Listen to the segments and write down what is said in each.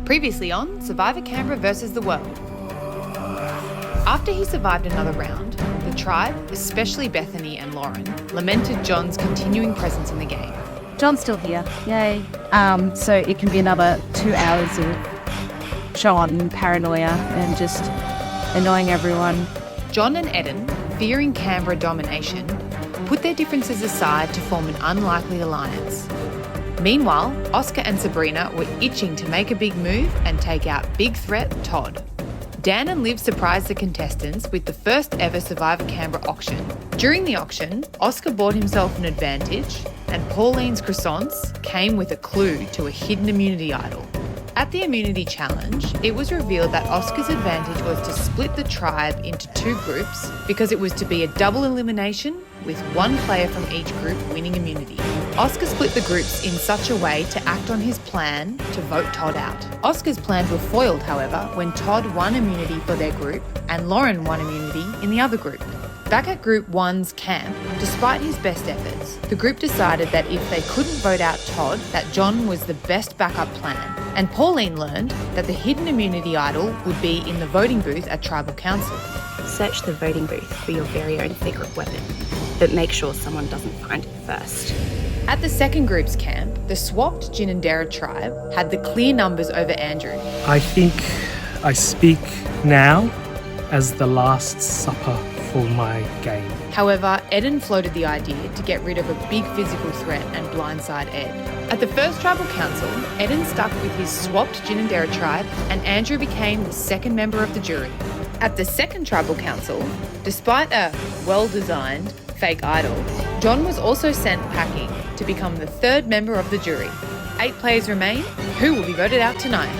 Previously on Survivor Canberra versus the World. After he survived another round, the tribe, especially Bethany and Lauren, lamented John's continuing presence in the game. John's still here, yay. So it can be another 2 hours of John paranoia and just annoying everyone. John and Eden, fearing Canberra domination, put their differences aside to form an unlikely alliance. Meanwhile, Oscar and Sabrina were itching to make a big move and take out big threat Todd. Dan and Liv surprised the contestants with the first ever Survivor Canberra auction. During the auction, Oscar bought himself an advantage and Pauline's croissants came with a clue to a hidden immunity idol. At the immunity challenge, it was revealed that Oscar's advantage was to split the tribe into 2 groups because it was to be a double elimination with 1 player from each group winning immunity. Oscar split the groups in such a way to act on his plan to vote Todd out. Oscar's plans were foiled, however, when Todd won immunity for their group and Lauren won immunity in the other group. Back at Group 1's camp, despite his best efforts, the group decided that if they couldn't vote out Todd, that John was the best backup plan. And Pauline learned that the hidden immunity idol would be in the voting booth at Tribal Council. Search the voting booth for your very own secret weapon, but make sure someone doesn't find it first. At the second group's camp, the swapped Ginninderra tribe had the clear numbers over Andrew. I think I speak now as the last supper for my game. However, Eden floated the idea to get rid of a big physical threat and blindside Ed. At the first Tribal Council, Eden stuck with his swapped Ginninderra tribe and Andrew became the second member of the jury. At the second Tribal Council, despite a well-designed fake idol, John was also sent packing to become the third member of the jury. 8 players remain. Who will be voted out tonight?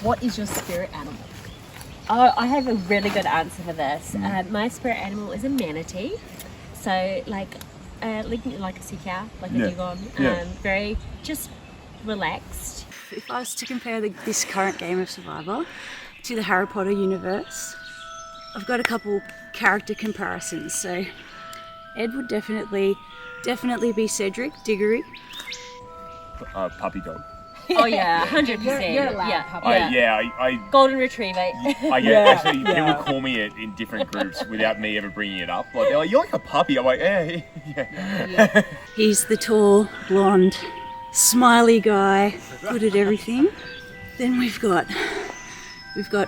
What is your spirit animal? Oh, I have a really good answer for this. My spirit animal is a manatee. So like a sea cow, like a dugong. Very just relaxed. If I was to compare this current game of Survivor to the Harry Potter universe, I've got a couple character comparisons. So Ed would definitely be Cedric Diggory. Puppy dog. Oh yeah, 100%. You're allowed, yeah, puppy. I golden retriever. actually people call me it in different groups without me ever bringing it up. Like they're like, "You're like a puppy." I'm like, yeah. He's the tall, blonde, smiley guy, good at everything. Then we've got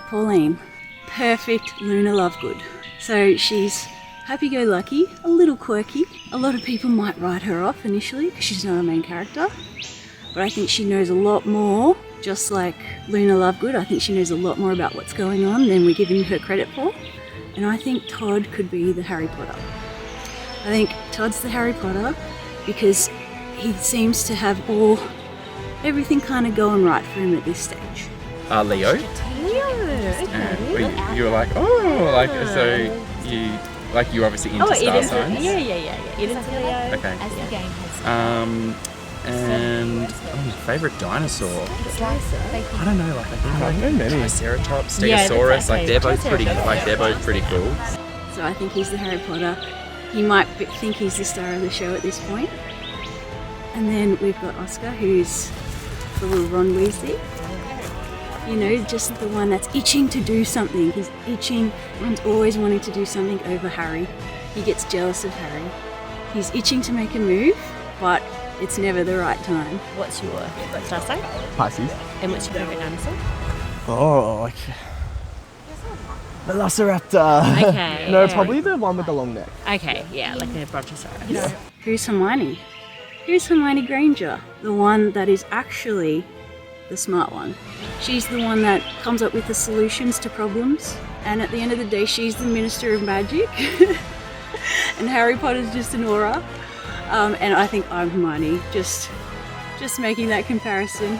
Pauline, perfect Luna Lovegood. So she's happy-go-lucky, a little quirky. A lot of people might write her off initially because she's not a main character. But I think she knows a lot more, just like Luna Lovegood. I think she knows a lot more about what's going on than we're giving her credit for. And I think Todd could be the Harry Potter. I think Todd's the Harry Potter because he seems to have everything kind of going right for him at this stage. Leo. Okay. You were like, so you're obviously into star signs. Yeah. Eden's a Leo. Okay. As the game has And favourite dinosaur. I don't know, I think many. Triceratops, Yeah, Stegosaurus. exactly. They're both pretty cool. So I think he's the Harry Potter. He might think he's the star of the show at this point. And then we've got Oscar, who's the little Ron Weasley. You know, just the one that's itching to do something. He's itching, Ron's always wanting to do something over Harry. He gets jealous of Harry. He's itching to make a move, but it's never the right time. What's your star sign? Pisces. And what's your favourite dinosaur? Oh, like Velociraptor. Okay. No, probably the one with the long neck. Okay, yeah, like a Brontosaurus. Who's Hermione? Who's Hermione Granger? The one that is actually the smart one. She's the one that comes up with the solutions to problems. And at the end of the day, she's the Minister of Magic. And Harry Potter's just an aura. And I think I'm Hermione, just making that comparison.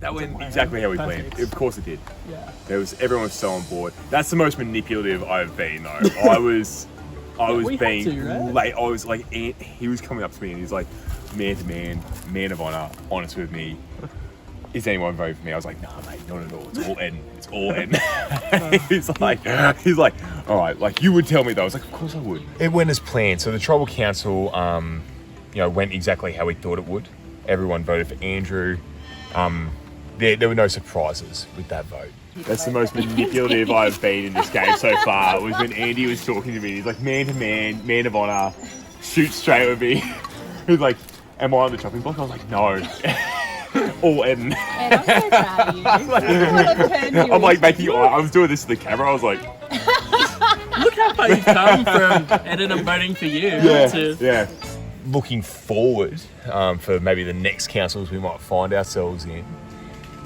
That went exactly how we perfect. planned. Of course it did. Yeah. Everyone was so on board. That's the most manipulative I've been though. I was we had being to, right? late. I was like, he was coming up to me and he's like, man to man of honor, honest with me. Is anyone voting for me? I was like, nah, mate, not at all. It's all Eden. It's all Eden. he's like, all right, like you would tell me though. I was like, of course I would. It went as planned. So the Tribal Council, went exactly how we thought it would. Everyone voted for Andrew. There were no surprises with that vote. That's the most manipulative I've been in this game so far. Was when Andy was talking to me. He's like, man to man of honor, shoot straight with me. He's like, am I on the chopping block? I was like, no. All Eden. And I'm so proud of you. I'm like making. I was doing this to the camera. I was like, Look how far you've come from Eden and voting for you to... yeah. Looking forward for maybe the next councils we might find ourselves in.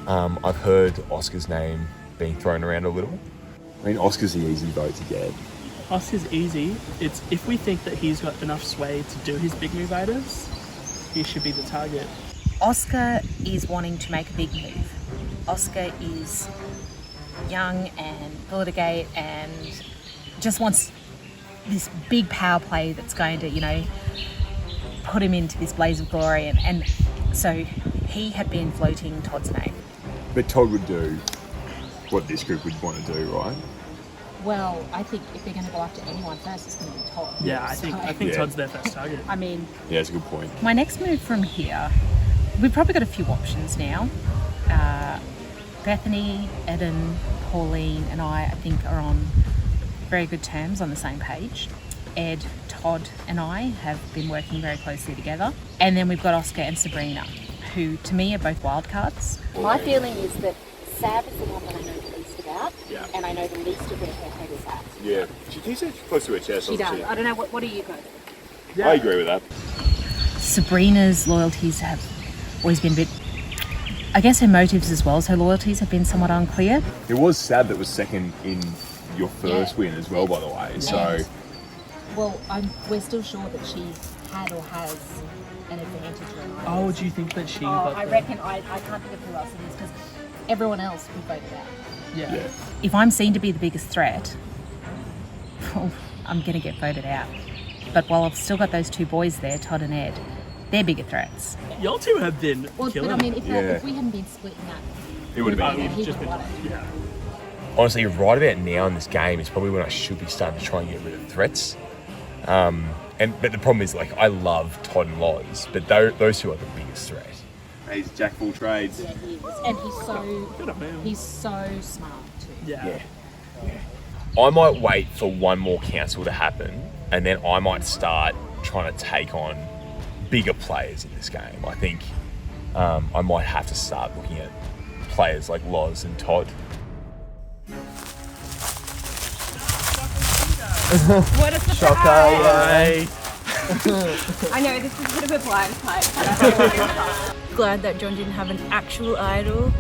I've heard Oscar's name being thrown around a little. I mean, Oscar's the easy vote to get. Oscar's easy. It's if we think that he's got enough sway to do his big move items, he should be the target. Oscar is wanting to make a big move. Oscar is young and full of gate and just wants this big power play that's going to, put him into this blaze of glory. And so he had been floating Todd's name. But Todd would do what this group would want to do, right? Well, I think if they're going to go after anyone first, it's going to be Todd. Yeah, I think Yeah. Todd's their first target. I mean, Yeah, that's a good point. My next move from here, we've probably got a few options now. Bethany, Eden, Pauline and I think are on very good terms, on the same page. Ed, Todd and I have been working very closely together. And then we've got Oscar and Sabrina, who to me are both wild cards. My feeling is that Sab is the one that I know the least about, Yeah. and I know the least of where her head is at. Yeah. She keeps it close to her chest. She does. I don't know, what do you go? I agree with that. Sabrina's loyalties have always been a bit, I guess her motives as well as her loyalties have been somewhat unclear. It was Sab that was second in your first win as well, by the way. So well, we're still sure that she had or has an advantage right now. Oh, do you think that she Oh, got I the... reckon I can't think of who else it is because everyone else we voted out. Yeah. If I'm seen to be the biggest threat, I'm going to get voted out. But while I've still got those two boys there, Todd and Ed, they're bigger threats. Y'all two have been Well, killing but I mean, it. if we hadn't been splitting that, it would have been him. he just would been... have won it. Yeah. Honestly, right about now in this game is probably when I should be starting to try and get rid of threats. But the problem is, like, I love Todd and Loz, but those two are the biggest threat. He's jack of all trades. Yeah, he is, and Good on him. he's so smart too. Yeah. I might wait for one more council to happen, and then I might start trying to take on bigger players in this game. I think I might have to start looking at players like Loz and Todd. What a surprise! Hey. I know this is a bit of a blind spot. Glad that John didn't have an actual idol.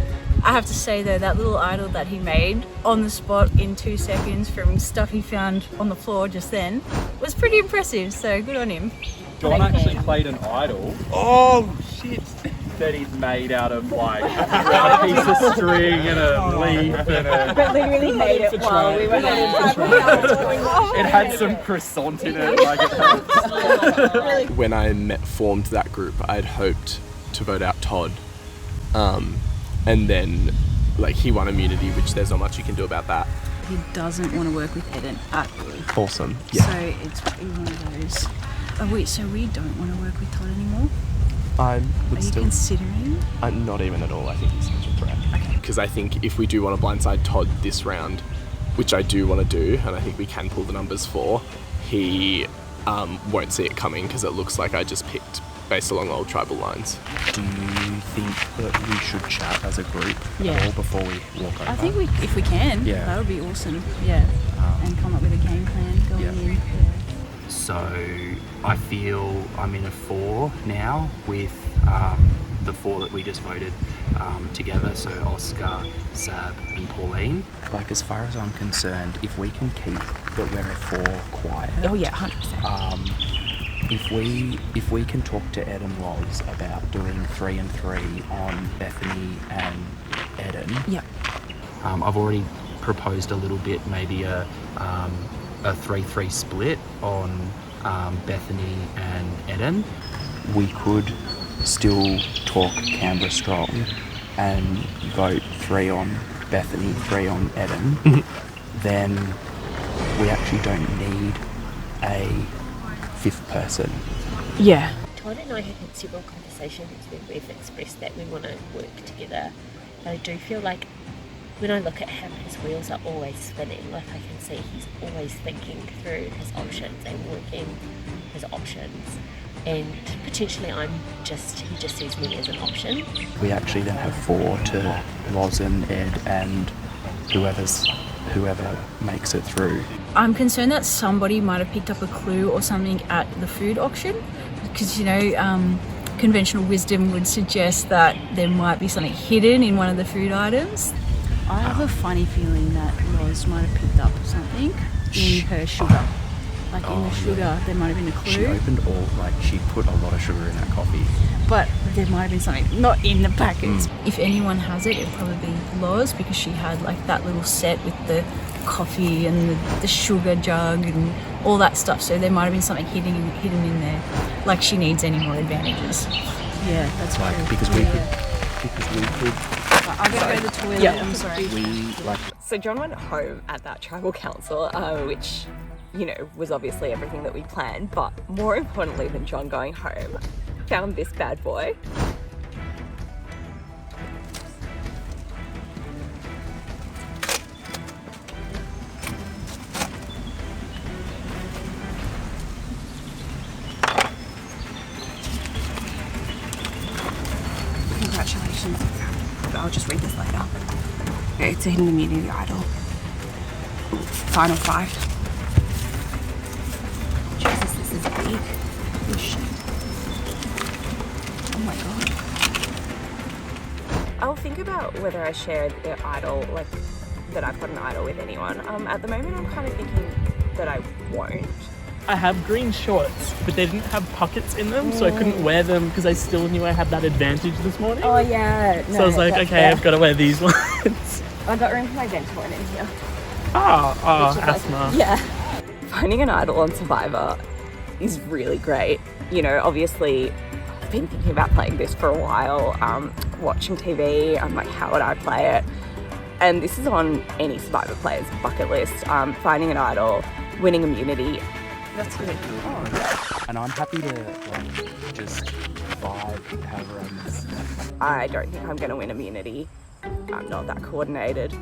I have to say though, that little idol that he made on the spot in 2 seconds from stuff he found on the floor just then was pretty impressive, so good on him. John actually played an idol. Oh shit! That he's made out of like a piece of string and a leaf and a. But literally made it while we were It had some croissant in it. Like it had... When I formed that group, I'd hoped to vote out Todd, and then like he won immunity, which there's not much you can do about that. He doesn't want to work with Eden at all. Awesome. Yeah. So it's probably one of those. Oh wait, so we don't want to work with Todd anymore? I would Are you still. considering? Not even at all. I think he's such a threat. Okay. Because I think if we do want to blindside Todd this round, which I do want to do, and I think we can pull the numbers for, he won't see it coming because it looks like I just picked based along old tribal lines. Do you think that we should chat as a group Yeah. at all before we walk over? I think if we can, Yeah. that would be awesome. Yeah. And come up with a game plan going Yeah. in. So I feel I'm in a 4 now with the 4 that we just voted together. So Oscar, Sab and Pauline. Like as far as I'm concerned, if we can keep that we're a 4 quiet. Oh yeah, 100%. If we can talk to Ed and Loz about doing 3 and 3 on Bethany and Eden. Yeah. I've already proposed a little bit, maybe a 3-3 split on Bethany and Eden. We could still talk Canberra strong and vote 3 on Bethany, 3 on Eden. Then we actually don't need a 5th person. Yeah. Todd and I have had several conversations where we've expressed that we want to work together. But I do feel like when I look at him, his wheels are always spinning. Like I can see he's always thinking through his options and working his options. And potentially he just sees me as an option. We actually then have 4 to Lozen, Ed, and whoever makes it through. I'm concerned that somebody might have picked up a clue or something at the food auction, because, you know, conventional wisdom would suggest that there might be something hidden in one of the food items. I have a funny feeling that Roz might have picked up something in her sugar. Like in the sugar, there might have been a clue. She opened she put a lot of sugar in that coffee. But there might have been something not in the packets. If anyone has it, it'd probably be Loz, because she had like that little set with the coffee and the sugar jug and all that stuff. So there might have been something hidden in there. Like she needs any more advantages. Yeah, that's like true. because we could. I'm gonna go to the toilet. Yeah. I'm sorry. So John went home at that tribal council, which, you know, was obviously everything that we planned, but more importantly than John going home, found this bad boy. Congratulations. I'll just read this later. It's a Hidden Immunity Idol. Final 5. Jesus, this is big. Oh shit. Oh my god. I'll think about whether I share the idol, like that I've got an idol with anyone. At the moment I'm kind of thinking that I won't. I have green shorts, but they didn't have pockets in them, so I couldn't wear them because I still knew I had that advantage this morning. Oh yeah. So I was like, okay, I've got to wear these ones. I've got room for my dental one in here. Asthma. Yeah. Finding an idol on Survivor is really great. You know, obviously I've been thinking about playing this for a while, watching TV, I'm like, how would I play it? And this is on any Survivor player's bucket list. Finding an idol, winning immunity. That's really cool. And I'm happy to just vibe however I don't think I'm going to win immunity. I'm not that coordinated.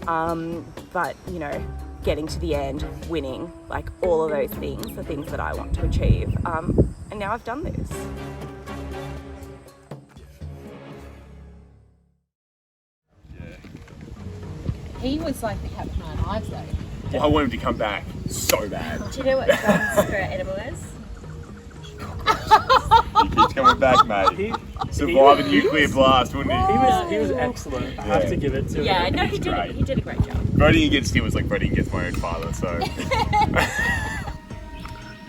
But, you know, getting to the end, winning, like all of those things, the things that I want to achieve. And now I've done this. He was like the Captain Nine Lives though. Well, I want him to come back so bad. Do you know what John's spirit animal is? He keeps coming back, mate. Survive a nuclear blast, wouldn't he? He was excellent. I have to give it to him. Yeah, no, he did a great job. Voting against him was like voting against my own father, so.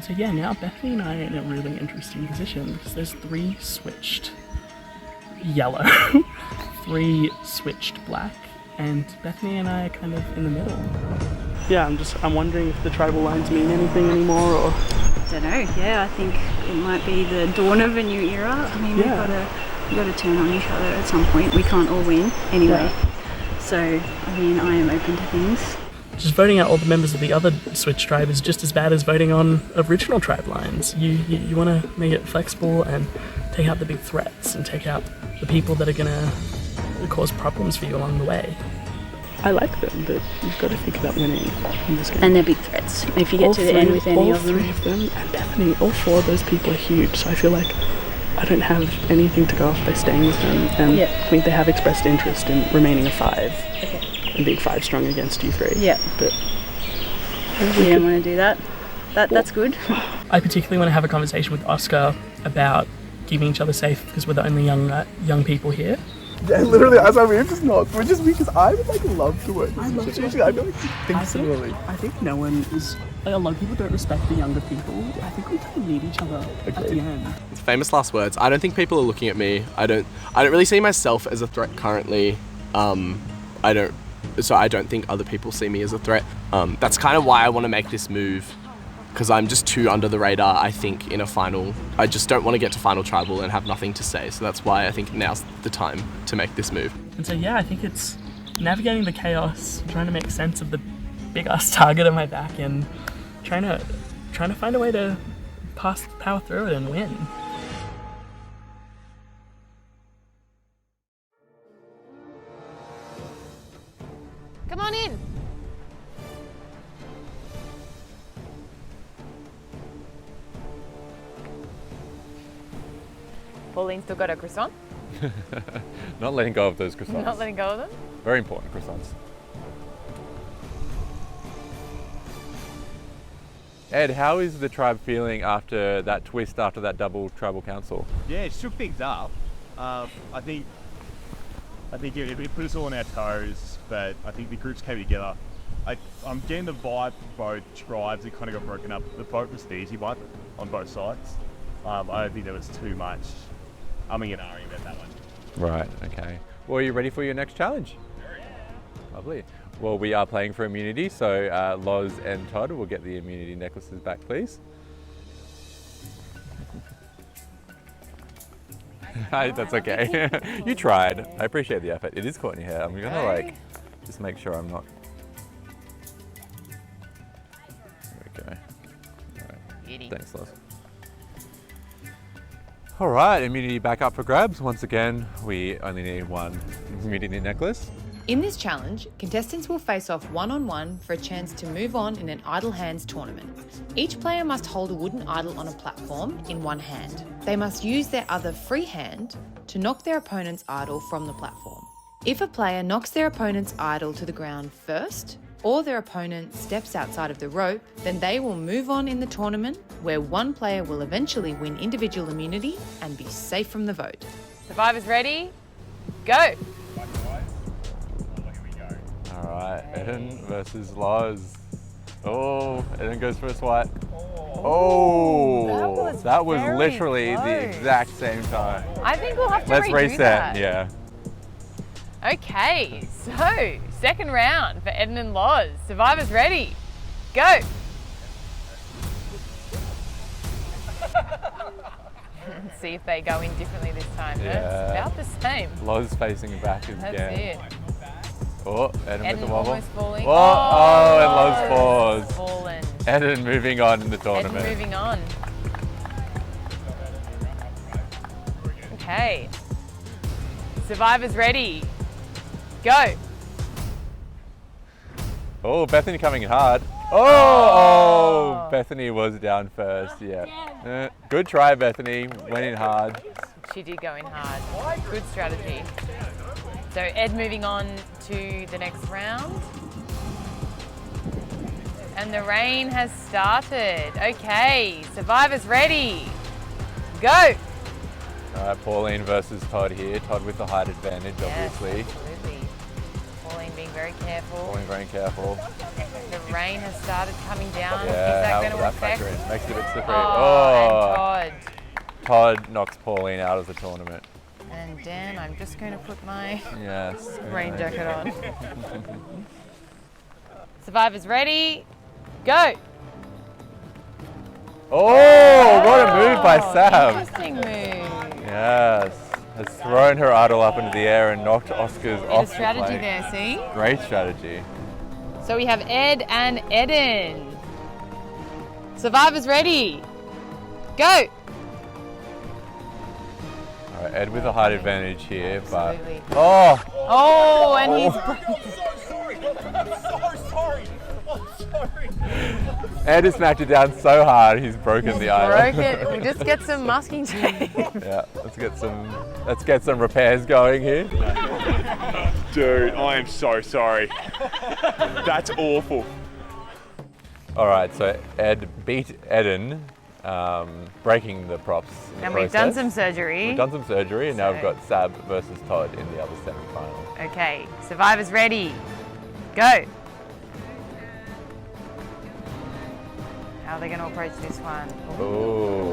So yeah, now Bethany and I are in a really interesting position because there's 3 switched yellow, 3 switched black, and Bethany and I are kind of in the middle. Yeah, I'm wondering if the tribal lines mean anything anymore, or... Don't know. Yeah, I think it might be the dawn of a new era. I mean, we've got to turn on each other at some point. We can't all win anyway. Yeah. So, I mean, I am open to things. Just voting out all the members of the other Switch tribe is just as bad as voting on original tribe lines. You want to make it flexible and take out the big threats and take out the people that are going to cause problems for you along the way. I like them, but you've got to think about winning in this game. And they're big threats. If you get to the end with any of them. All 3 of them, and Bethany, all 4 of those people are huge, so I feel like I don't have anything to go off by staying with them. And I think they have expressed interest in remaining a 5 and being 5 strong against you 3. Yeah. But you don't want to do that. That's good. I particularly want to have a conversation with Oscar about keeping each other safe because we're the only young people here. Yeah, literally, as I read just nods, which is because I would like love to work this situation. I feel like think similarly. I think no one is. Like, a lot of people don't respect the younger people. I think we kind of need each other at the end. Famous last words. I don't think people are looking at me. I don't really see myself as a threat currently. I don't think other people see me as a threat. That's kind of why I want to make this move, because I'm just too under the radar, I think, in a final. I just don't want to get to final tribal and have nothing to say, so that's why I think now's the time to make this move. And so yeah, I think it's navigating the chaos, trying to make sense of the big ass target on my back, and trying to find a way to power through it and win. Come on in. Pauline still got her croissant? Not letting go of those croissants. Not letting go of them? Very important croissants. Ed, how is the tribe feeling after that twist, after that double tribal council? Yeah, it shook things up. I think it put us all on our toes, but I think the groups came together. I'm getting the vibe both tribes that kind of got broken up. The vote was the easy one on both sides. I don't think there was too much umming and ahhing about that one. Right, okay. Well, are you ready for your next challenge? Lovely. Well, we are playing for immunity, so Loz and Todd will get the immunity necklaces back, please. That's okay. You tried. I appreciate the effort. It is caught in your hair. I'm gonna just make sure I'm not. There we go. All right. Thanks, Loz. All right, immunity back up for grabs. Once again, we only need one immunity necklace. In this challenge, contestants will face off one-on-one for a chance to move on in an idle hands tournament. Each player must hold a wooden idol on a platform in one hand. They must use their other free hand to knock their opponent's idol from the platform. If a player knocks their opponent's idol to the ground first, or their opponent steps outside of the rope, then they will move on in the tournament, where one player will eventually win individual immunity and be safe from the vote. Survivors ready? Go! All right, Eden versus Loz. Oh, Eden goes for a swat. Oh, that was literally the exact same time. I think we'll have to Let's redo reset, that. yeah. Okay, so second round for Eden and Loz. Survivors ready? Go! Let's see if they go in differently this time. Yeah. It's about the same. Loz facing back again. That's it. Oh, Eden with the wobble. Almost falling. Oh, and Loz falls. Fallen. Eden moving on in the tournament. Eden moving on. Okay. Survivors ready? Go! Oh, Bethany coming in hard. Oh, Bethany was down first, yeah. Good try, Bethany. Went in hard. She did go in hard. Good strategy. So Ed moving on to the next round. And the rain has started. Okay, survivors ready. Go! All right, Pauline versus Todd here. Todd with the height advantage, obviously. Absolutely. Pauline being very careful. Pauline very careful. The rain has started coming down. Yeah, Is that how going will to that affect? factor in? Makes it a bit slippery. Oh, and Todd knocks Pauline out of the tournament. And Dan, I'm just going to put my Yes. rain jacket on. Survivors ready? Go! Oh, what a move by Sam. Interesting move. Yes. Has thrown her idol up into the air and knocked Oscar's Bit off of the strategy plate. there, see? Great strategy. So we have Ed and Eden. Survivors ready? Go! All right, Ed with a height advantage here, Absolutely. but oh! Oh, and he's Ed has smacked it down so hard he's broken the idol. broken. We just get some masking tape. Yeah, let's get some repairs going here. Dude, I am so sorry. That's awful. All right, so Ed beat Eden, breaking the props. in the And we've done process. some surgery. We've done some surgery, and now we've got Sab versus Todd in the other semi-final. Okay, survivors ready? Go! How are they going to approach this one? Oh.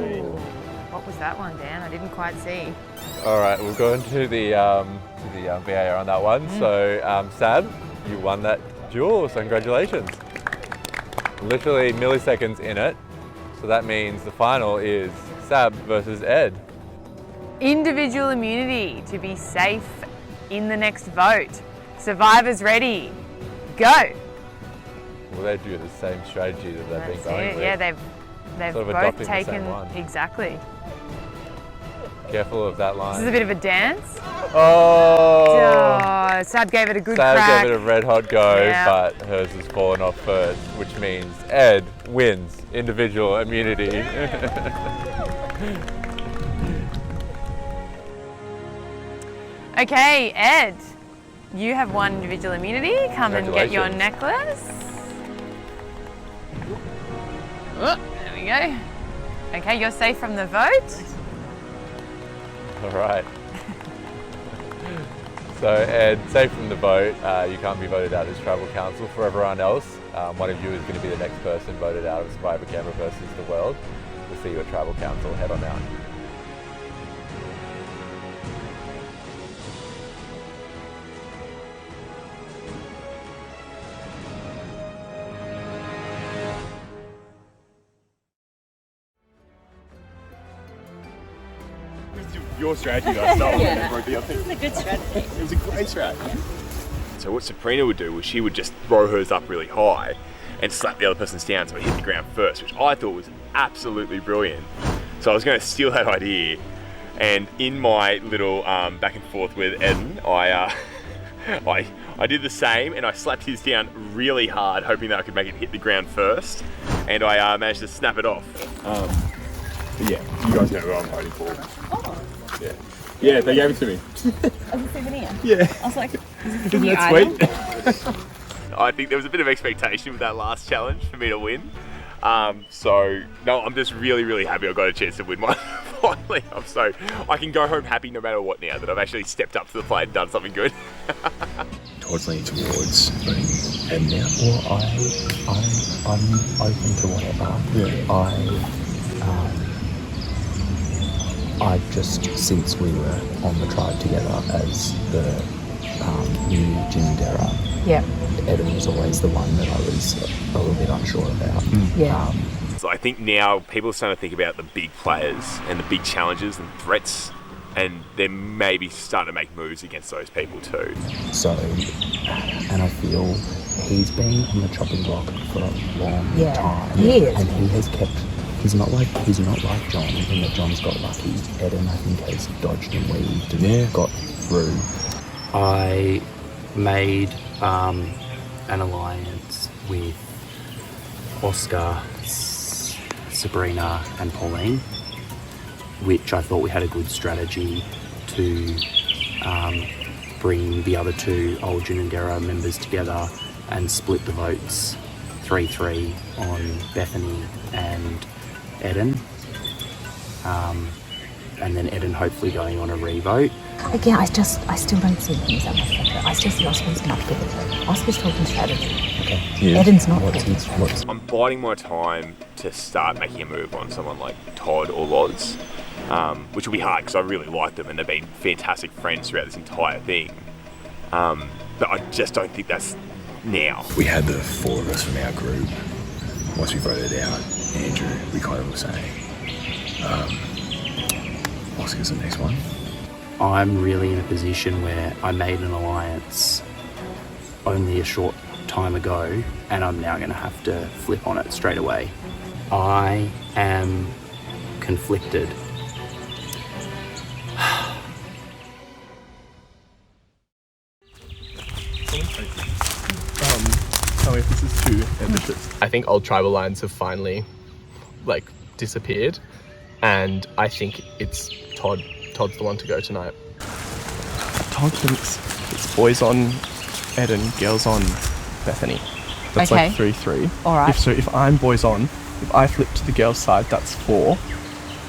What was that one, Dan? I didn't quite see. All right, we'll go into the the VAR on that one. So Sab, you won that duel, so congratulations. Literally milliseconds in it. So that means the final is Sab versus Ed. Individual immunity to be safe in the next vote. Survivors ready. Go. Well, they do the same strategy that they've been going with. Yeah, they've Sort of both adopting the taken same one. exactly. Careful of that line. This is a bit of a dance. Oh! Sab gave it a good Sab crack. gave it a red hot go, Yeah. but hers has fallen off first, which means Ed wins individual immunity. Okay, Ed, you have won individual immunity. Come and get your necklace. Oh, there we go. Okay, you're safe from the vote. All right. So Ed, safe from the vote. You can't be voted out as Tribal Council. For everyone else, one of you is going to be the next person voted out of Survivor Canberra versus the world. We'll see you at Tribal Council. Head on out. Your strategy that I stole. This is a good strategy. It was a great strategy. So what Sabrina would do was she would just throw hers up really high and slap the other person's down so it hit the ground first, which I thought was absolutely brilliant. So I was going to steal that idea, and in my little back and forth with Eden, I did the same, and I slapped his down really hard, hoping that I could make it hit the ground first, and I managed to snap it off. But yeah, you guys know who I'm voting for. Oh. Yeah. Yeah, they gave it to me. As a souvenir? Yeah. I was like, Isn't that sweet? I think there was a bit of expectation with that last challenge for me to win. So, no, I'm just really, really happy I got a chance to win one. Finally, I can go home happy no matter what now that I've actually stepped up to the plate and done something good. Towards leaning towards Ed now. Well, I'm open to whatever. Yeah. I've just, since we were on the tribe together as the new Ginendera, yeah. Eden was always the one that I was a little bit unsure about. Yeah. So I think now people are starting to think about the big players and the big challenges and threats, and they're maybe starting to make moves against those people too. So, and I feel he's been on the chopping block for a long time. He is. And he has kept, he's not like John, in that John's got lucky. Eden, I think, has dodged and weaved and got through. I made an alliance with Oscar, Sabrina and Pauline, which I thought we had a good strategy to bring the other two old Ginendera members together and split the votes 3-3 on Bethany and Eden. And then Eden hopefully going on a re-vote. Again, I still don't see him as that much better. I still see Oscar's much bigger threat. Oscar's talking strategy. Okay. Yeah. Eden's not. I'm biding my time to start making a move on someone like Todd or Loz, which will be hard because I really like them and they've been fantastic friends throughout this entire thing. But I just don't think that's now. We had the four of us from our group. Once we voted out Andrew, we kind of were saying, Oscar's the next one. I'm really in a position where I made an alliance only a short time ago and I'm now going to have to flip on it straight away. I am conflicted. Tell me if this is too ambitious. I think old tribal lines have finally, disappeared, and I think it's Todd. Todd's the one to go tonight. Todd thinks it's boys on Eden, girls on Bethany. That's Okay. 3-3. All right. If I'm boys on, if I flip to the girls' side, that's 4,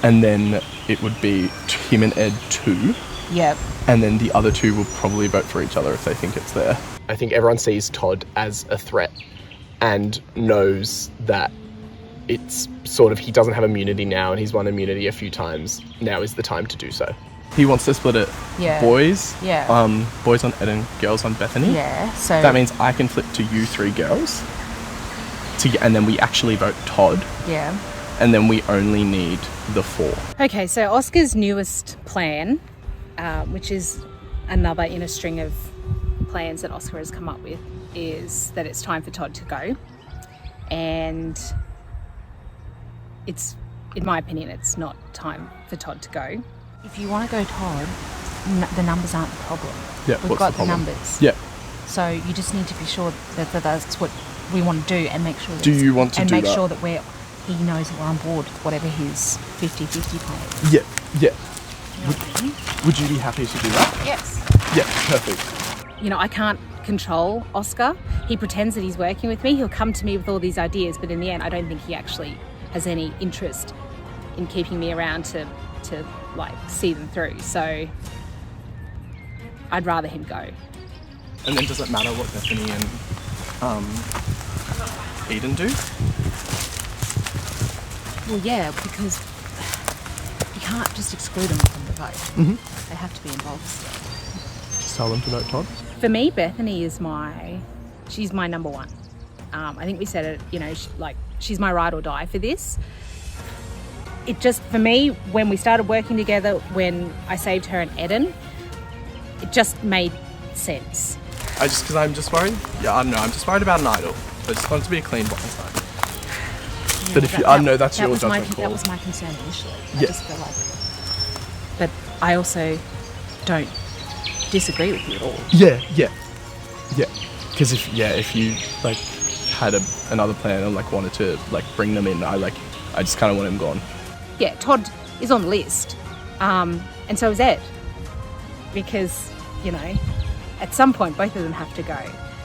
and then it would be him and Ed 2. Yep. And then the other 2 will probably vote for each other if they think it's there. I think everyone sees Todd as a threat and knows that it's sort of, he doesn't have immunity now and he's won immunity a few times. Now is the time to do so. He wants to split it Yeah. boys. Yeah. Boys on Eden, girls on Bethany. Yeah, so- that means I can flip to you 3 girls. And then we actually vote Todd. Yeah. And then we only need the 4. Okay, so Oscar's newest plan, which is another in a string of plans that Oscar has come up with, is that it's time for Todd to go. And it's, in my opinion, it's not time for Todd to go. If you want to go Todd, the numbers aren't the problem. Yeah, We've what's got the problem? numbers. Yeah. So you just need to be sure that that's what we want to do, and make sure that Do you want to and do make that? sure that he knows that we're on board with whatever his 50-50 plan is. Yeah, yeah. Would you be happy to do that? Yes. Yeah, perfect. You know, I can't control Oscar. He pretends that he's working with me. He'll come to me with all these ideas, but in the end, I don't think he actually has any interest in keeping me around to like see them through. So I'd rather him go. And then does it matter what Bethany and Eden do? Well, yeah, because you can't just exclude them from the vote. Mhm. They have to be involved still. Just tell them to vote Todd. For me, Bethany is she's my number one. I think we said it, you know, she's my ride or die for this. It just, for me, when we started working together, when I saved her in Eden, it just made sense. Because I'm just worried. Yeah, I don't know. I'm just worried about an idol. I just want it to be a clean blindside. But if I know that's your judgment call. That was my concern initially. I Yeah. just feel like, but I also don't disagree with you at all. Yeah. Because if you like had another plan and like wanted to like bring them in, I just kind of want him gone. Yeah, Todd is on the list, and so is Ed, because, you know, at some point both of them have to go.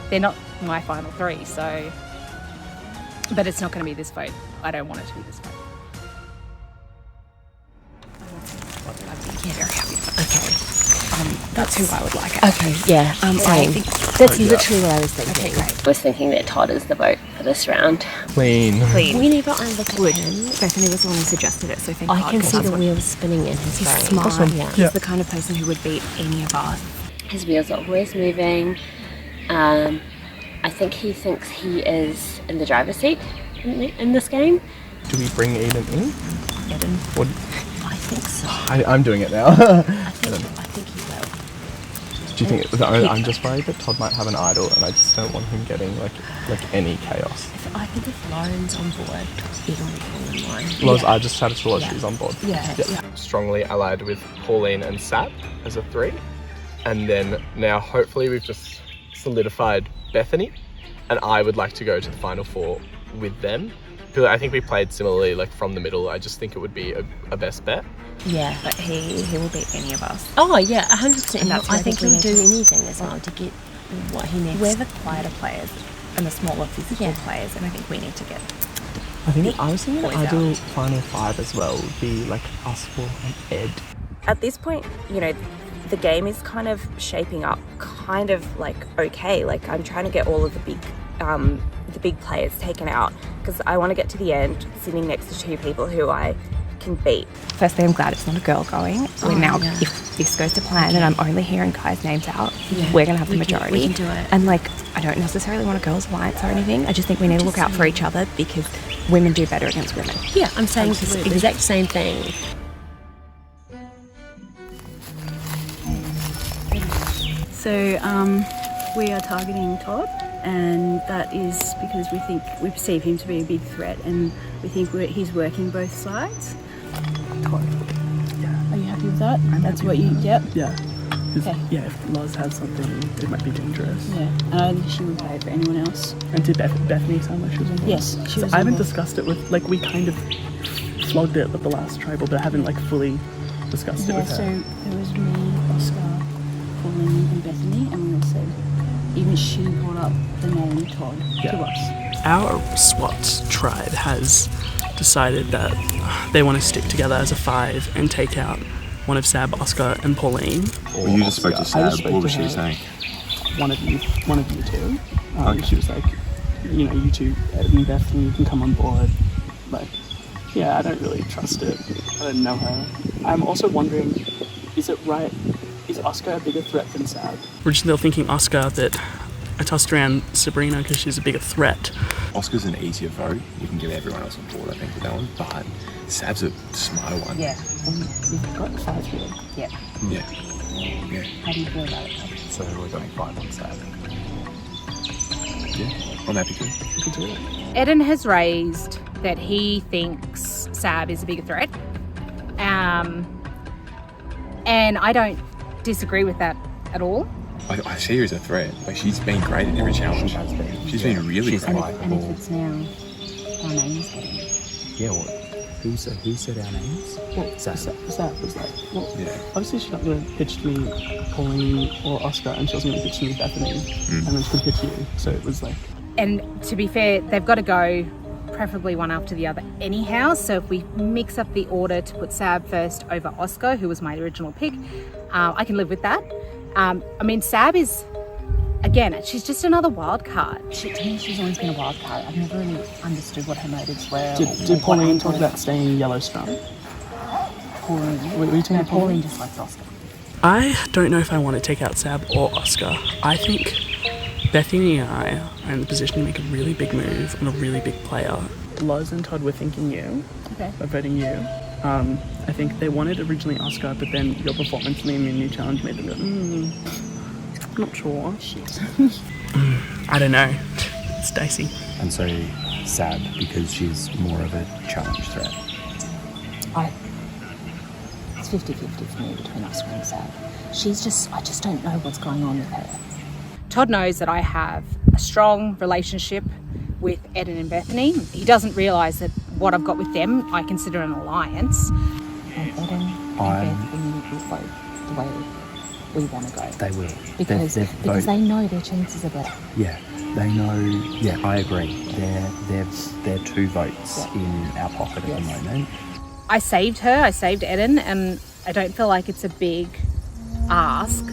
They're not my final 3, so, but it's not going to be this vote. I don't want it to be this vote. Yeah, very happy. Okay. That's who I would like it. Okay, yeah, I same. think That's literally what I was thinking. Okay, great. I was thinking that Todd is the vote for this round. Clean. Whenever I look at Good. him, Bethany was the one who suggested it, so thank I God, can 'cause see that's the what- wheels spinning in his He's brain. smart. Yeah. He's the kind of person who would beat any of us. His wheels are always moving. I think he thinks he is in the driver's seat in this game. Do we bring Eden in? Eden? What? I think so. I'm doing it now. I think he will. Do you think? I'm just worried that Todd might have an idol, and I just don't want him getting like any chaos. I think if Lauren's on board, Eden will fall in line. Loz, I just chatted to Loz, Yeah. she's on board. Yeah. Strongly allied with Pauline and Sap as a 3. And then now hopefully we've just solidified Bethany. And I would like to go to the final 4 with them. Because I think we played similarly, like from the middle. I just think it would be a best bet. Yeah. But he will beat any of us. Oh yeah, 100%. And that's I why think we he'll need do to- anything as well to get what he needs. We're the quieter players and the smaller physical players, and I think we need to get I think I was thinking boys ideal out. final 5 as well would be like us 4 and Ed. At this point, you know, the game is kind of shaping up kind of like okay. Like I'm trying to get all of the big players taken out because I want to get to the end sitting next to 2 people who I can beat. Firstly, I'm glad it's not a girl going. We're now, if this goes to plan and I'm only hearing guys' names out, we're going to have the majority. We can do it. And like, I don't necessarily want a girls' alliance or anything. I just think we need to look out for each other because women do better against women. Yeah, I'm saying the Absolutely. exact same thing. So we are targeting Todd, and that is because we perceive him to be a big threat, and we think he's working both sides. Todd. Are you happy with that? That's what you. Yep. Yeah. 'Cause, Okay. yeah, if Loz has something, it might be dangerous. Yeah. And I think she would pay for anyone else. And did Bethany sound like she was on board? Yes, she So was I on haven't board. discussed it with, like, we kind of flogged it at the last tribal, but I haven't, like, fully discussed it Yeah. with her. So it was me, Oscar, Pauline, and Bethany, and we also even she brought up the name Todd to us. Our SWAT tribe has decided that they want to stick together as a 5 and take out one of Sab, Oscar, and Pauline. Well, you just spoke to I Sab. just spoke What to was she her. saying? One of you two. Okay. She was like, you know, you two, Ed and Bethany, you can come on board. But yeah, I don't really trust it. I don't know her. I'm also wondering, is it right? Is Oscar a bigger threat than Sab? We're just still thinking Oscar, that I tossed around Sabrina because she's a bigger threat. Oscar's an easier vote. You can get everyone else on board, I think, with that one. But Sab's a smarter one. Yeah. We've got 5 here. Yeah. Yeah. Yeah. How do you feel about it? So we're going 5 on Sab. Yeah, I'm happy to. Eden has raised that he thinks Sab is a bigger threat. And I don't disagree with that at all. I see her as a threat. Like, she's been great at every challenge. She's been really great. And if it's now, our name's getting. Yeah, what? Who said our names? Well, Sab was like, well, yeah. Obviously she's not going to pitch to me Pauline or Oscar, and she wasn't going to pitch to me Bethany, and then she could pitch you. So it was like... And to be fair, they've got to go preferably one after the other anyhow. So if we mix up the order to put Sab first over Oscar, who was my original pick, I can live with that. I mean, Sab is, again, she's just another wild card. To me, she's always been a wild card. I've never really understood what her motives were. Did Pauline talk about staying Yellowstone? Pauline? No, Pauline just likes Oscar. I don't know if I want to take out Sab or Oscar. I think Bethany and I are in the position to make a really big move and a really big player. Loz and Todd were thinking you. Okay. By voting you. I think they wanted originally Oscar, but then your performance in the Immune Challenge made them go, I'm not sure. Shit. I don't know. It's dicey. And so Sab, because she's more of a challenge threat. It's 50-50 for me between Oscar and Sab. I just don't know what's going on with her. Todd knows that I have a strong relationship with Eden and Bethany. He doesn't realise that what I've got with them, I consider an alliance. And Eden and Bethany will vote the way we want to go. They will. Because they know their chances are better. Yeah, they know. Yeah, I agree. They're 2 votes in our pocket at the moment. I saved her, I saved Eden, and I don't feel like it's a big ask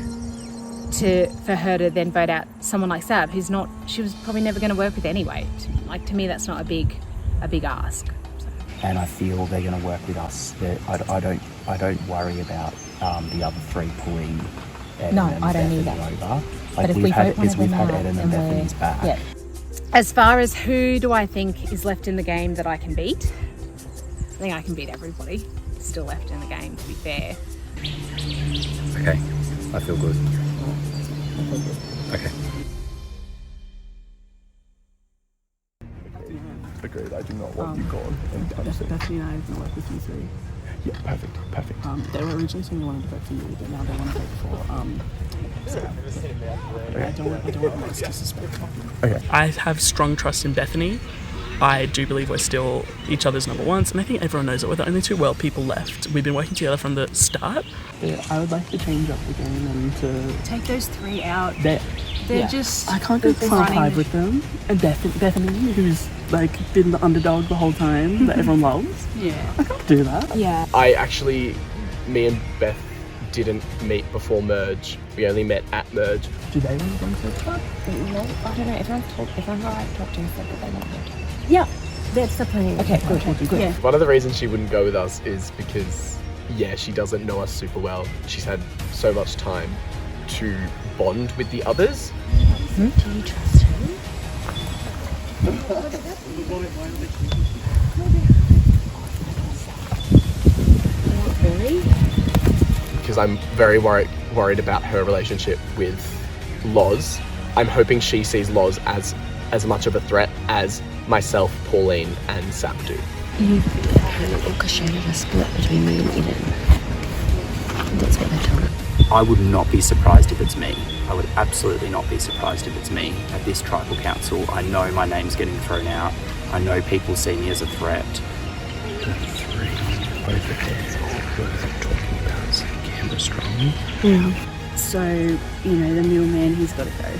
for her to then vote out someone like Sab, she was probably never going to work with anyway. Like, to me, that's not a big ask. And I feel they're going to work with us. I don't worry about the other 3 pulling Eden and I don't Bethany either. over. But if we vote one of them out, Eden and Bethany's back. Yeah. As far as who do I think is left in the game that I can beat, I think I can beat everybody still left in the game, to be fair. Okay, I feel good. Okay. Agreed, I do not want you gone. Bethany and I are going to work with you 3. Yeah, perfect. They were originally saying they wanted to vote for you, but now they want to vote for Sab. I don't want Loz to suspect. Okay. I have strong trust in Bethany. I do believe we're still each other's number ones, and I think everyone knows that we're the only 2 well people left. We've been working together from the start. Yeah, I would like to change up the game and to take those 3 out. They're just. I can't go far 5 with them. And Bethany, who's like been the underdog the whole time that everyone loves. Yeah, I can't do that. Yeah. Me and Beth didn't meet before merge. We only met at merge. Do they want to go to the club? No, I don't know. Everyone's talked to us said that they want to. Yeah, that's the plan. Okay, good. Yeah. One of the reasons she wouldn't go with us is because, she doesn't know us super well. She's had so much time to bond with the others. Do you trust her? Really? Because I'm very worried about her relationship with Loz. I'm hoping she sees Loz as much of a threat as myself, Pauline, and Sab do. You've orchestrated a split between me and Eden. That's what they're telling me. I would not be surprised if it's me. I would absolutely not be surprised if it's me at this tribal council. I know my name's getting thrown out. I know people see me as a threat. The 3 over there who are talking about Canberra Strong. Yeah. So, the middleman, he's got to go.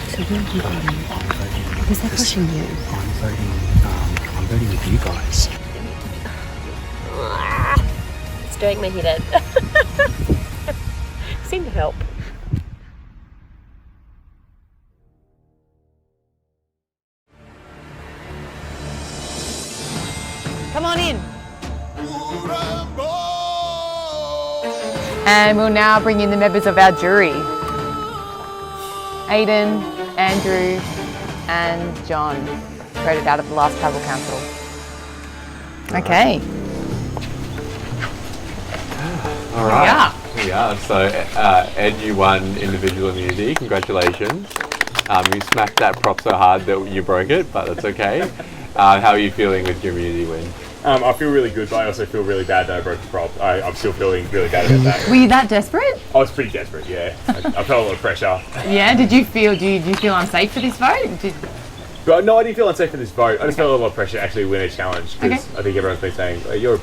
So where are you voting? Because they're pushing you. I'm voting with you guys. It's doing my head in. Seem to help. Come on in. And we'll now bring in the members of our jury. Aidan, Andrew and John, voted out of the last Tribal Council. Okay. All right. Here we are. So, Ed, you won individual immunity. Congratulations. You smacked that prop so hard that you broke it, but that's okay. How are you feeling with your immunity win? I feel really good, but I also feel really bad that I broke the prop. I'm still feeling really bad about that. Were you that desperate? I was pretty desperate, yeah. I felt a lot of pressure. Yeah, did you feel unsafe for this vote? But no, I didn't feel unsafe for this vote. I just felt a lot of pressure to actually win a challenge, because I think everyone's been saying, you're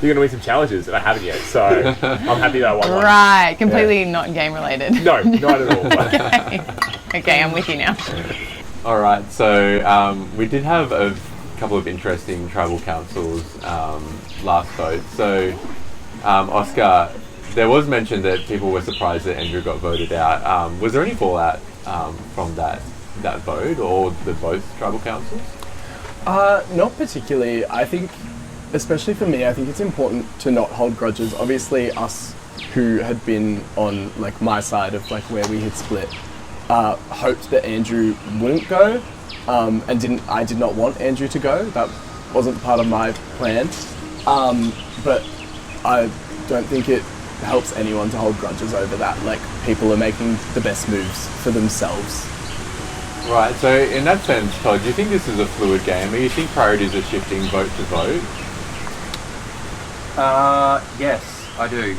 going to win some challenges, and I haven't yet, so I'm happy that I won one. Right, completely not game related. No, not at all. Okay, I'm with you now. All right, so we did have a couple of interesting tribal councils last vote. So, Oscar, there was mention that people were surprised that Andrew got voted out. Was there any fallout from that vote or both tribal councils? Not particularly. I think, especially for me, I think it's important to not hold grudges. Obviously, us who had been on like my side of like where we had split, hoped that Andrew wouldn't go, and I did not want Andrew to go. That wasn't part of my plan. But I don't think it helps anyone to hold grudges over that. Like, people are making the best moves for themselves. Right, so in that sense, Todd, do you think this is a fluid game? Or you think priorities are shifting vote to vote? Yes, I do.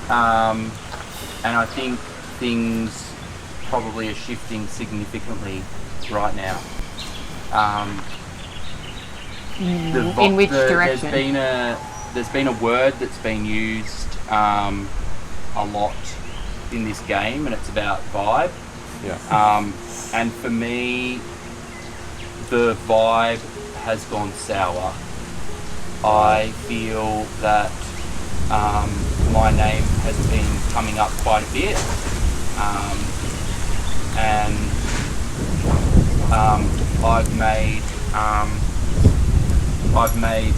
And I think things probably are shifting significantly right now. In which direction? There's been a word that's been used a lot in this game, and it's about vibe. Yeah. And for me, the vibe has gone sour. I feel that my name has been coming up quite a bit, and I've made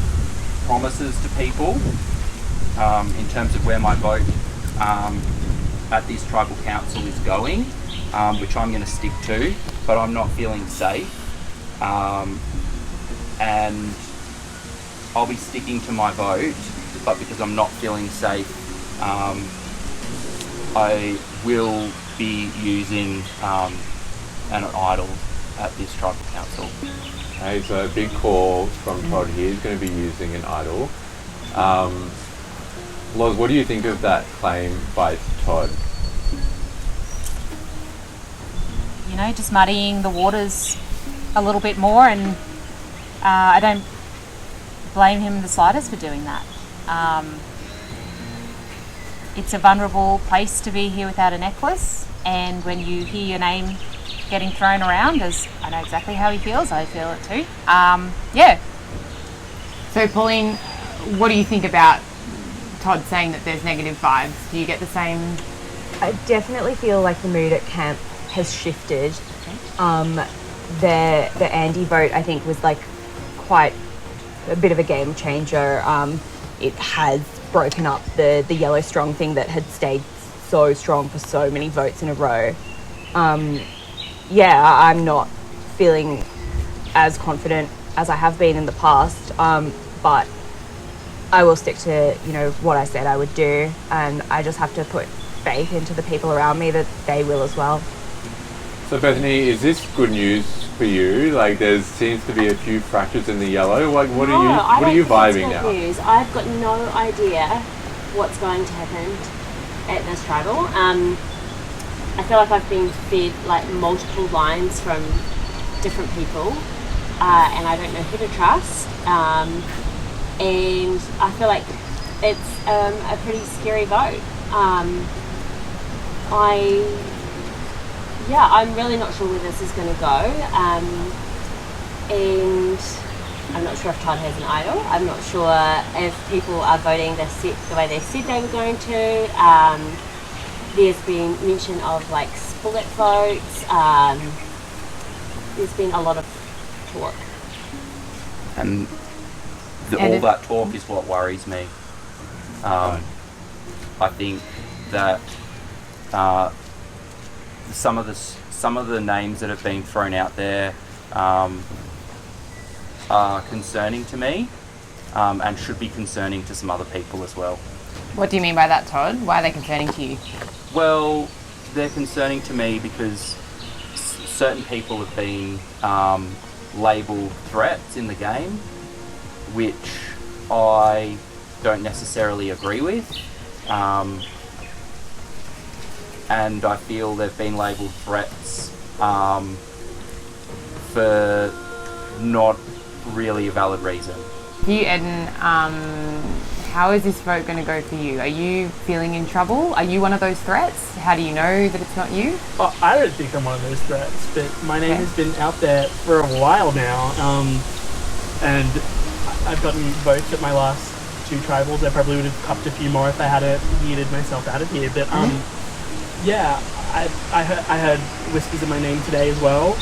promises to people in terms of where my vote at this tribal council is going, which I'm going to stick to, but I'm not feeling safe, and I'll be sticking to my vote, but because I'm not feeling safe, I will be using an idol at this tribal council. Okay, so a big call from Todd here. He's going to be using an idol. Loz, what do you think of that claim by Todd? You know, just muddying the waters a little bit more, and I don't blame him the slightest for doing that. It's a vulnerable place to be here without a necklace, and when you hear your name getting thrown around, as I know exactly how he feels, I feel it too. Yeah. So, Pauline, what do you think about Todd saying that there's negative vibes? Do you get the same? I definitely feel like the mood at camp has shifted. The Andy vote, I think, was like quite a bit of a game changer. It has broken up the yellow strong thing that had stayed so strong for so many votes in a row. Yeah, I'm not feeling as confident as I have been in the past, but I will stick to, you know, what I said I would do, and I just have to put faith into the people around me that they will as well. So Bethany, is this good news for you? Like, there seems to be a few fractures in the yellow. Like, what are you vibing now? News. I've got no idea what's going to happen at this tribal. I feel like I've been fed like multiple lines from different people, and I don't know who to trust. And I feel like it's a pretty scary vote. I'm really not sure where this is going to go, and I'm not sure if Todd has an idol. I'm not sure if people are voting the way they said they were going to. There's been mention of like split votes. There's been a lot of talk. And all that talk is what worries me. I think that some of the names that have been thrown out there are concerning to me, and should be concerning to some other people as well. What do you mean by that, Todd? Why are they concerning to you? Well, they're concerning to me because certain people have been labelled threats in the game, which I don't necessarily agree with. And I feel they've been labelled threats for not really a valid reason. You, Eden, how is this vote going to go for you? Are you feeling in trouble? Are you one of those threats? How do you know that it's not you? Oh, I don't think I'm one of those threats, but my name has been out there for a while now, and I've gotten votes at my last 2 tribals. I probably would have cupped a few more if I hadn't yeeted myself out of here, but yeah, I heard whispers of my name today as well.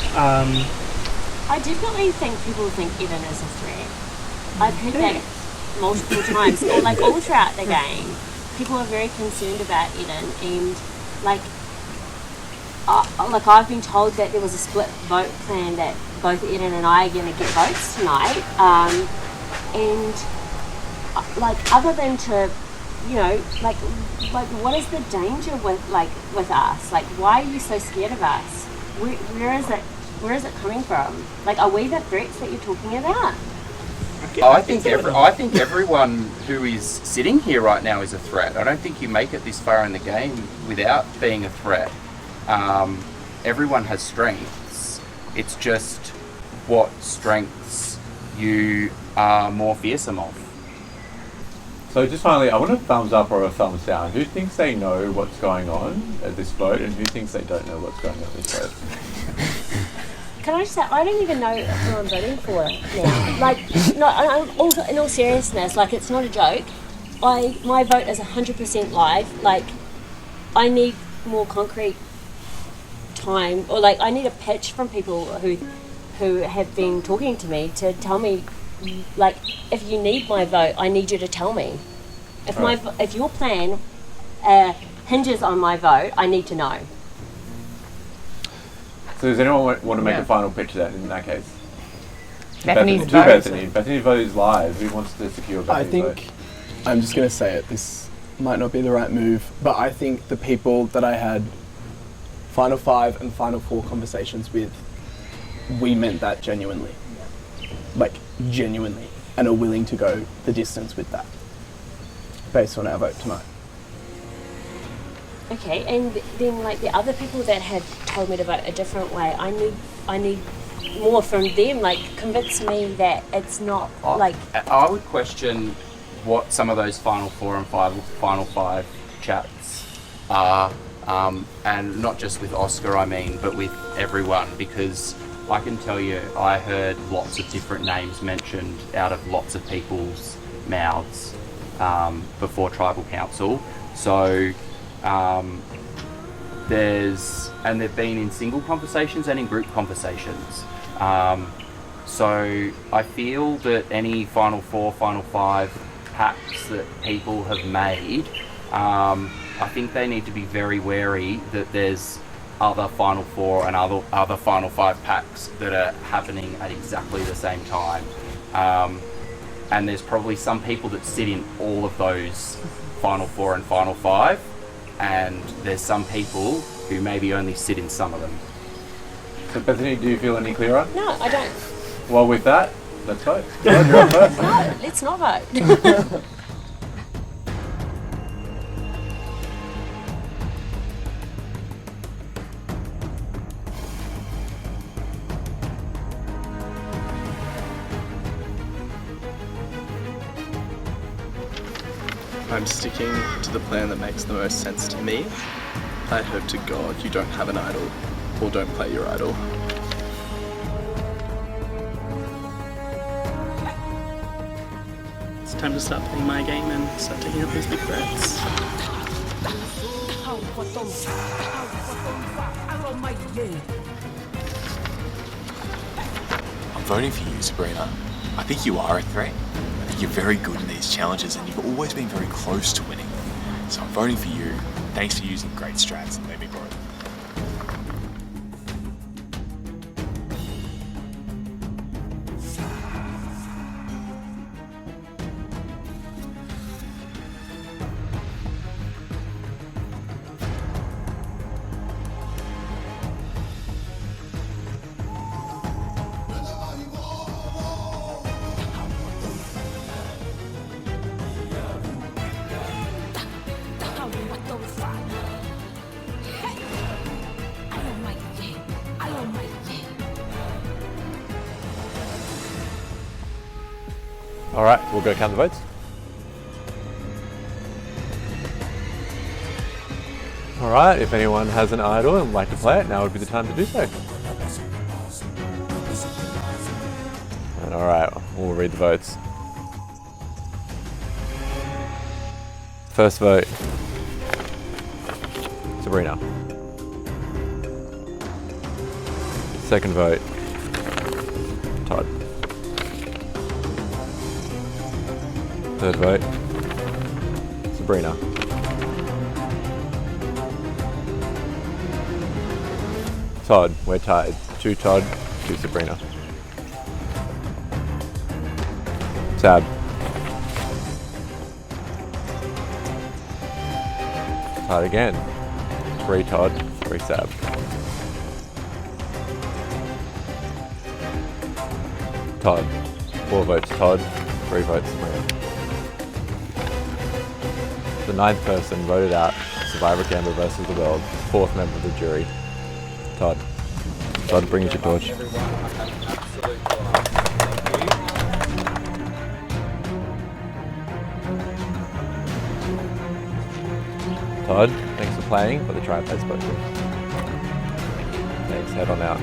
I definitely think people think Eden is a threat. I've heard that multiple times, or like all throughout the game. People are very concerned about Eden, and like I've been told that there was a split vote plan that both Eden and I are going to get votes tonight, and like other than to, you know, like what is the danger with us? Like, why are you so scared of us? Where is it coming from? Like, are we the threats that you're talking about? I think everyone who is sitting here right now is a threat. I don't think you make it this far in the game without being a threat. Everyone has strengths. It's just what strengths you are more fearsome of. So just finally, I want a thumbs up or a thumbs down. Who thinks they know what's going on at this vote, and who thinks they don't know what's going on at this vote? Can I just say, I don't even know who I'm voting for now. Like, in all seriousness, like, it's not a joke. My vote is 100% live. Like, I need more concrete time, or like, I need a pitch from people who have been talking to me to tell me, like, if you need my vote, I need you to tell me. If your plan hinges on my vote, I need to know. So does anyone want to make a final pitch in that case? Bethany's vote. Bethany's vote is live. Who wants to secure Bethany's vote? I think, I'm just going to say it, this might not be the right move, but I think the people that I had Final 5 and Final 4 conversations with, we meant that genuinely. Like, genuinely. And are willing to go the distance with that, based on our vote tonight. Okay, and then like the other people that had told me to vote a different way, I need more from them. Like, convince me that it's not like. I would question what some of those Final 4 and Final 5 chats are, and not just with Oscar, I mean, but with everyone, because I can tell you, I heard lots of different names mentioned out of lots of people's mouths before Tribal Council. So. They've been in single conversations and in group conversations. So I feel that any Final 4, Final 5 pacts that people have made, I think they need to be very wary that there's other Final 4 and other Final 5 packs that are happening at exactly the same time. And there's probably some people that sit in all of those Final 4 and Final 5. And there's some people who maybe only sit in some of them. So Bethany, do you feel any clearer? No, I don't. Well, with that, let's vote. You're up first. No, let's not vote. I'm sticking to the plan that makes the most sense to me. I hope to God you don't have an idol, or don't play your idol. It's time to start playing my game and start taking up those big threats. I'm voting for you, Sabrina. I think you are a threat. I think you're very good in these challenges and you've always been very close to winning. So I'm voting for you. Thanks for using great strats and let me grow. All right, we'll go count the votes. All right, if anyone has an idol and would like to play it, now would be the time to do so. And all right, we'll read the votes. First vote, Sabrina. Second vote, Todd. Third vote, Sabrina. Todd, we're tied. 2 Todd, 2 Sabrina. Sab. Tied again. 3 Todd, 3 Sab. Todd. 4 votes Todd, 3 votes Sabrina. The 9th person voted out Survivor Canberra versus the World, 4th member of the jury. Todd. Todd, bring us your torch. Todd, thanks for playing, but the tripod spoke to. Thanks, head on out.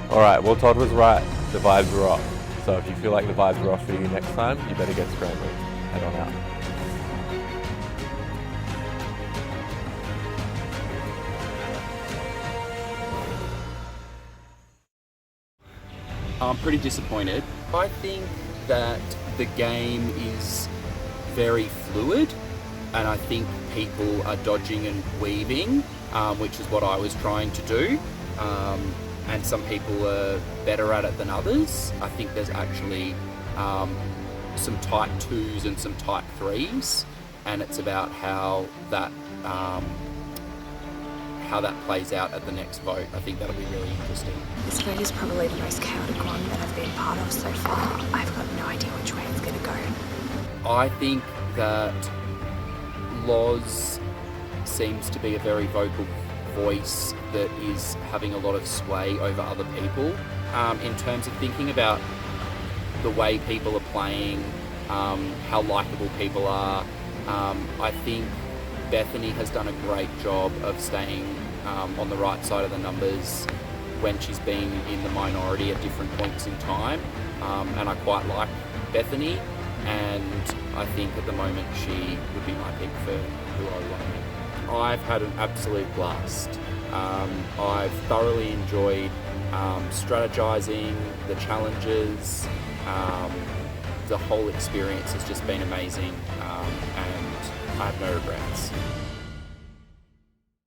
Alright, well Todd was right, the vibes were off. So if you feel like the vibes were off for you next time, you better get scrambling. Head on out. I'm pretty disappointed. I think that the game is very fluid, and I think people are dodging and weaving, which is what I was trying to do. And some people are better at it than others. I think there's actually some type 2s and some type 3s, and it's about how that plays out at the next vote. I think that'll be really interesting. This vote is probably the most chaotic one that I've been part of so far. I've got no idea which way it's going to go. I think that Loz seems to be a very vocal voice that is having a lot of sway over other people. In terms of thinking about the way people are playing, how likeable people are, I think Bethany has done a great job of staying on the right side of the numbers when she's been in the minority at different points in time, and I quite like Bethany, and I think at the moment she would be my pick for who I want to meet. I've had an absolute blast. I've thoroughly enjoyed strategizing, the challenges, the whole experience has just been amazing, and I have no regrets.